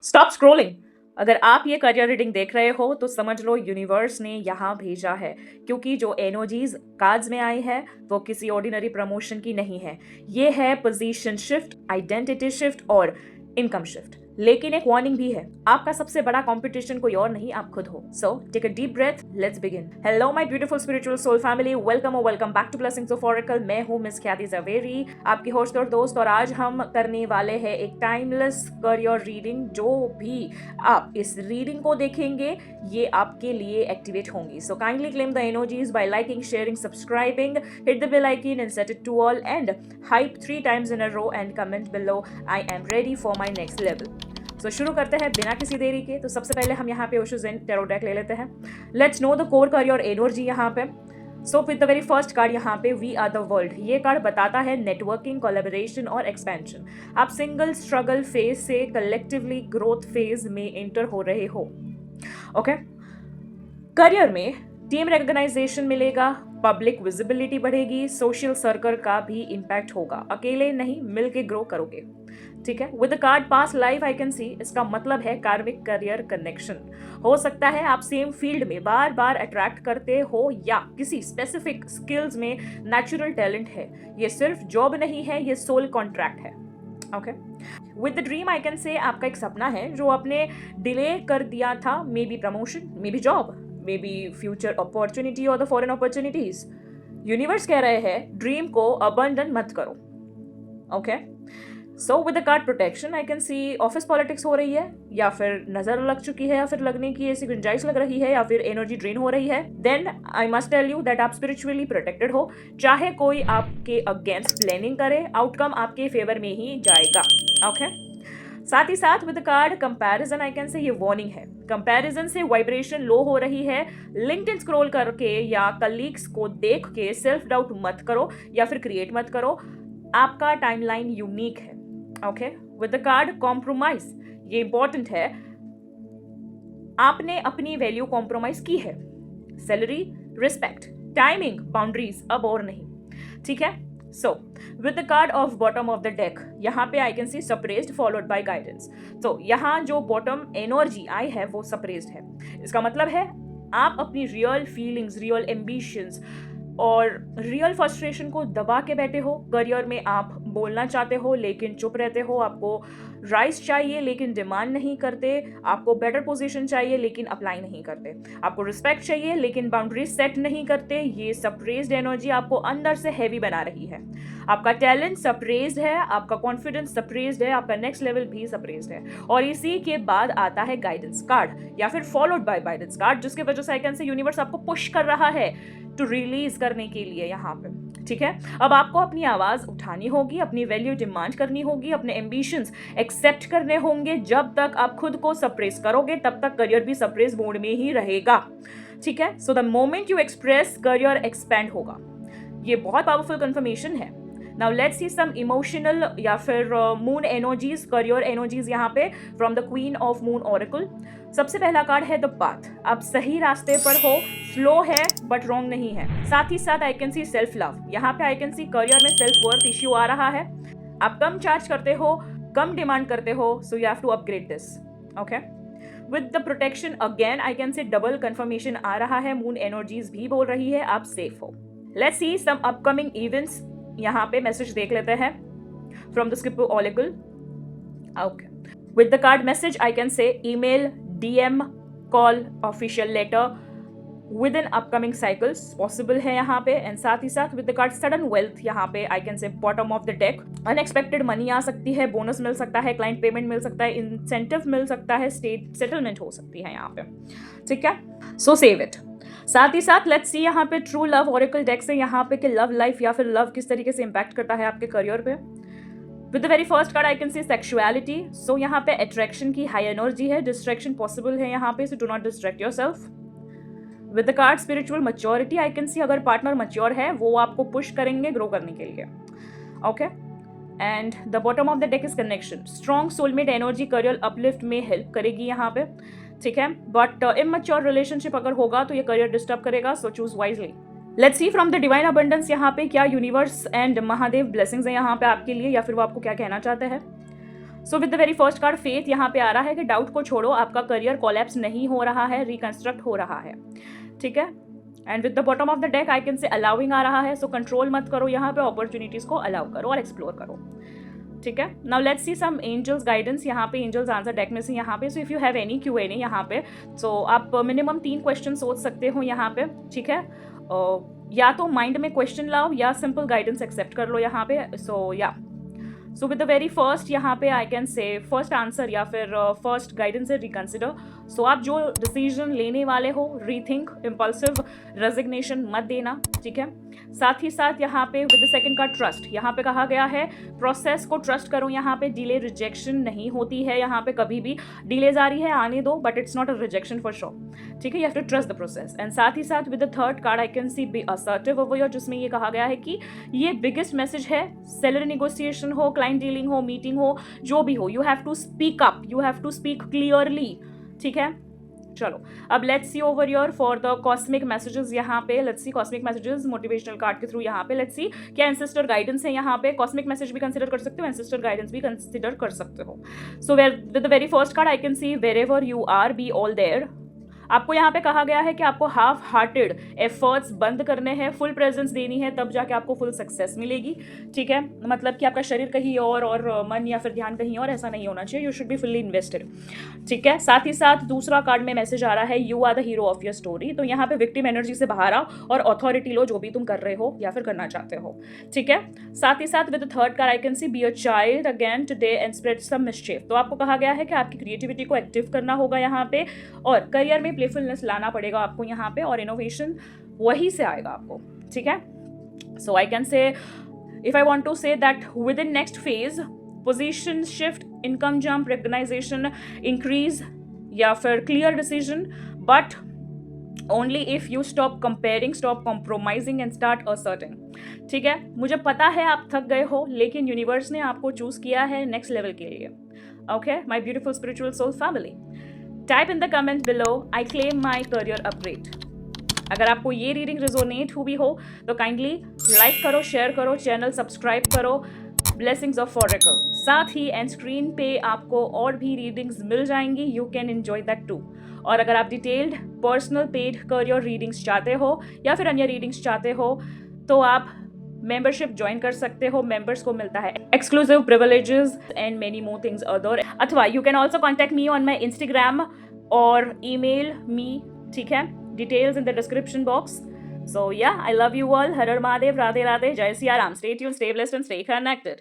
Stop scrolling. अगर आप ये करियर रीडिंग देख रहे हो तो समझ लो यूनिवर्स ने यहाँ भेजा है, क्योंकि जो एनर्जीज कार्ड्स में आई है वो किसी ऑर्डिनरी प्रमोशन की नहीं है। ये है पोजीशन शिफ्ट, आइडेंटिटी शिफ्ट और इनकम शिफ्ट। लेकिन एक वार्निंग भी है, आपका सबसे बड़ा कंपटीशन कोई और नहीं, आप खुद हो। So take a deep breath, let's begin. Hello my beautiful spiritual soul family, welcome और welcome back to blessings of Oracle. मैं हूँ मिस ख्याति जवेरी, आपकी होस्ट और दोस्त, और आज हम करने वाले हैं एक टाइमलेस करियर रीडिंग। जो भी आप इस रीडिंग को देखेंगे ये आपके लिए एक्टिवेट होंगी। So kindly claim the energies by liking, sharing, subscribing, hit the bell icon and set it to all and hype 3 times in a row and comment below I am ready for my next level। तो शुरू करते हैं बिना किसी देरी के। तो सबसे पहले हम यहाँ पे ओशो ज़ेन टैरो डेक ले लेते हैं। Let's know the core career energy यहाँ पे। सो with the very first card यहाँ पे वी आर द वर्ल्ड। ये कार्ड बताता है नेटवर्किंग, कोलैबोरेशन और एक्सपेंशन। आप सिंगल स्ट्रगल फेज से कलेक्टिवली ग्रोथ फेज में एंटर हो रहे हो। ओके, करियर में टीम रिकॉग्नाइजेशन मिलेगा, पब्लिक विजिबिलिटी बढ़ेगी, सोशल सर्कल का भी इम्पैक्ट होगा। अकेले नहीं, मिलके ग्रो करोगे। ठीक है, with the card pass life I can सी, इसका मतलब है कार्मिक करियर कनेक्शन। हो सकता है आप सेम फील्ड में बार बार अट्रैक्ट करते हो या किसी स्पेसिफिक स्किल्स में नेचुरल टैलेंट है। ये सिर्फ जॉब नहीं है, ये सोल कॉन्ट्रैक्ट है। Okay, with the dream I can से, आपका एक सपना है जो आपने डिले कर दिया था। May be promotion, may be job, may be future opportunity और द फॉरेन अपॉर्चुनिटीज। यूनिवर्स कह रहे हैं ड्रीम को अबंडन मत करो। Okay, so with the card protection I can C office politics हो रही है, या फिर नजर लग चुकी है, या फिर लगने की ऐसी गुंजाइश लग रही है, या फिर एनर्जी ड्रेन हो रही है। Then I must tell you that आप स्पिरिचुअली प्रोटेक्टेड हो। चाहे कोई आपके अगेंस्ट प्लानिंग करे, आउटकम आपके फेवर में ही जाएगा। ओके, साथ ही साथ with card comparison I can say, ये वार्निंग है। कंपैरिजन से वाइब्रेशन लो हो रही है। लिंक्डइन स्क्रॉल करके या कलीग्स को देख के सेल्फ डाउट मत करो या फिर क्रिएट मत करो। आपका टाइमलाइन यूनिक है। Okay, with the card compromise, ये इंपॉर्टेंट है। आपने अपनी वैल्यू कॉम्प्रोमाइज की है। सैलरी, रिस्पेक्ट, टाइमिंग, बाउंड्रीज, अब और नहीं। ठीक है, सो with the card of bottom of the deck, यहाँ पे I can C suppressed followed by guidance. तो यहाँ जो बॉटम एनर्जी आई है वो सप्रेस्ड है। इसका मतलब है आप अपनी रियल फीलिंग्स, रियल एम्बिशंस और रियल फ्रस्ट्रेशन को दबा के बैठे हो। करियर में आप बोलना चाहते हो लेकिन चुप रहते हो। आपको राइज चाहिए लेकिन डिमांड नहीं करते। आपको बेटर पोजीशन चाहिए लेकिन अप्लाई नहीं करते। आपको रिस्पेक्ट चाहिए लेकिन बाउंड्रीज सेट नहीं करते। ये सप्रेस्ड एनर्जी आपको अंदर से हैवी बना रही है। आपका टैलेंट सप्रेस्ड है, आपका कॉन्फिडेंस सप्रेस्ड है, आपका नेक्स्ट लेवल भी सप्रेस्ड है। और इसी के बाद आता है गाइडेंस कार्ड या फिर फॉलोड बाय गाइडेंस कार्ड, जिसकी वजह से आई कैन से यूनिवर्स आपको पुश कर रहा है टू रिलीज करने के लिए यहाँ पे। ठीक है, अब आपको अपनी आवाज उठानी होगी, अपनी वैल्यू डिमांड करनी होगी, अपने एम्बिशंस एक्सेप्ट करने होंगे। जब तक आप खुद को सप्रेस करोगे तब तक करियर भी सप्रेस मोड में ही रहेगा। ठीक है, so the moment you express, career expand होगा। ये बहुत पावरफुल कंफर्मेशन है। Now let's see some emotional या फिर मून एनर्जीज, करियर एनर्जीज यहाँ पे from the queen of moon oracle. सबसे पहला कार्ड है द पाथ। आप सही रास्ते पर हो, फ्लो है बट रॉन्ग नहीं है। साथ ही साथ आई कैन सी सेल्फ लव। यहाँ पे आई कैन सी करियर में सेल्फ वर्थ इश्यू आ रहा है। आप कम चार्ज करते हो, कम डिमांड करते हो, so you have to upgrade this. Okay, with the protection again I can say double confirmation आ रहा है। मून एनर्जीज भी बोल रही है आप सेफ हो। Let's see some upcoming events. यहाँ पे मैसेज देख लेते हैं from the skip oracle. Okay, with the card message I can say email, DM, call, official letter within upcoming cycles possible है यहाँ पे। एंड साथ ही साथ with the card sudden wealth, यहाँ पे I can say bottom of the deck. Unexpected money आ सकती है, बोनस मिल सकता है, क्लाइंट पेमेंट मिल सकता है, इंसेंटिव मिल सकता है, स्टेट सेटलमेंट हो सकती है यहाँ पे। ठीक है, सो सेव इट। साथ ही साथ लेट्स सी यहाँ पे ट्रू लव ऑरेकल डेक से यहाँ पे कि लव लाइफ या फिर लव किस तरीके से इंपैक्ट करता है आपके करियर पे। With the very first card I can see sexuality. So यहाँ पे अट्रैक्शन की हाई एनर्जी है, डिस्ट्रैक्शन पॉसिबल है यहाँ पे, so do not distract yourself. With the card spiritual maturity I can see, अगर पार्टनर मैच्योर है वो आपको पुश करेंगे ग्रो करने के लिए। Okay, and the bottom of the deck is connection. Strong soulmate energy career uplift में help करेगी यहाँ पे। ठीक है, बट इमैच्योर रिलेशनशिप अगर होगा तो ये करियर डिस्टर्ब करेगा, so choose wisely. Let's see from the divine abundance, यहाँ पे क्या यूनिवर्स एंड महादेव ब्लेसिंग्स है यहाँ पे आपके लिए, या फिर वो आपको क्या कहना चाहते हैं। सो with the very first card faith, यहाँ पे आ रहा है कि डाउट को छोड़ो, आपका करियर कोलैप्स नहीं हो रहा है, रिकंस्ट्रक्ट हो रहा है, ठीक है। And with the bottom of the deck I can say allowing आ रहा है, सो कंट्रोल मत करो, यहाँ पे अपॉर्चुनिटीज को अलाउ करो और एक्सप्लोर करो, ठीक है। Now let's see some angels guidance, यहाँ पे एंजल्स आंसर डेक में से यहाँ पे, so if you have any Q&A यहाँ पे, सो आप मिनिमम 3 क्वेश्चन सोच सकते हो यहाँ पे, ठीक है। या तो माइंड में क्वेश्चन लाओ या सिंपल गाइडेंस एक्सेप्ट कर लो यहाँ पे। सो या सो विद द वेरी फर्स्ट यहाँ पे आई कैन से फर्स्ट आंसर या फिर फर्स्ट गाइडेंस है रिकंसिडर। सो आप जो डिसीजन लेने वाले हो, रीथिंक, इम्पल्सिव रेजिग्नेशन मत देना, ठीक है। साथ ही साथ यहाँ पे विद द सेकंड का ट्रस्ट, यहाँ पे कहा गया है प्रोसेस को ट्रस्ट करो, यहाँ पे डिले रिजेक्शन नहीं होती है, यहाँ पे कभी भी डिले आ रही है आने दो, but it's not a rejection for sure, ठीक है। You have to trust the process. And साथ ही साथ with the third card I can see be assertive over your, जिसमें ये कहा गया है कि ये बिगेस्ट मैसेज है, सैलरी नेगोशिएशन हो, क्लाइंट डीलिंग हो, मीटिंग हो, जो भी हो, you have to speak up, you have to speak clearly, ठीक है। चलो अब let's see over your for the cosmic messages, यहाँ पे let's see cosmic messages motivational card के थ्रू, यहाँ पे लेट्स सी क्या एंसेस्टर गाइडेंस है, यहाँ पे कॉस्मिक मैसेज भी कंसिडर कर सकते हो, एंसेस्टर गाइडेंस भी कंसिडर कर सकते हो। So with the very first card I can see wherever you are be all there, आपको यहाँ पे कहा गया है कि आपको हाफ हार्टेड एफर्ट्स बंद करने हैं, फुल प्रेजेंस देनी है, तब जाके आपको फुल सक्सेस मिलेगी, ठीक है। मतलब कि आपका शरीर कहीं और मन या फिर ध्यान कहीं और, ऐसा नहीं होना चाहिए, you should be fully invested, ठीक है। साथ ही साथ दूसरा कार्ड में मैसेज आ रहा है you are the hero of your story, तो यहाँ पे विक्टिम एनर्जी से बाहर आओ और अथॉरिटी लो जो भी तुम कर रहे हो या फिर करना चाहते हो, ठीक है। साथ ही साथ with the third card I can see be a child again today and spread some mischief, तो आपको कहा गया है कि आपकी क्रिएटिविटी को एक्टिव करना होगा यहाँ पे, और करियर में प्लेफुलनेस लाना पड़ेगा आपको यहाँ पे, और इनोवेशन वही से आएगा आपको, ठीक है। So I can say if I want to say that within next phase position shift, income jump, recognization increase या फिर clear decision, but only if you stop comparing, stop compromising and start asserting, ठीक है। मुझे पता है आप थक गए हो, लेकिन यूनिवर्स ने आपको चूज किया है नेक्स्ट लेवल के लिए, okay my beautiful spiritual soul family. Type in the comment below I claim my career upgrade. अगर आपको ये रीडिंग रिजोनेट हुई हो तो काइंडली लाइक करो, शेयर करो, चैनल सब्सक्राइब करो। ब्लेसिंग्स ऑफ फॉरेकल, साथ ही एंड स्क्रीन पे आपको और भी रीडिंग्स मिल जाएंगी, you can enjoy that too. और अगर आप detailed personal paid career readings चाहते हो या फिर अन्य रीडिंग्स चाहते हो तो आप मेंबरशिप ज्वाइन कर सकते हो, मेंबर्स को मिलता है exclusive privileges and many more things other. अथवा you can also contact me on my Instagram और ईमेल मी, ठीक है, details in the description box. So या I love you all, Har Har Mahadev, Radhe Radhe, जय Siya Ram, stay tuned, stay blessed and stay connected.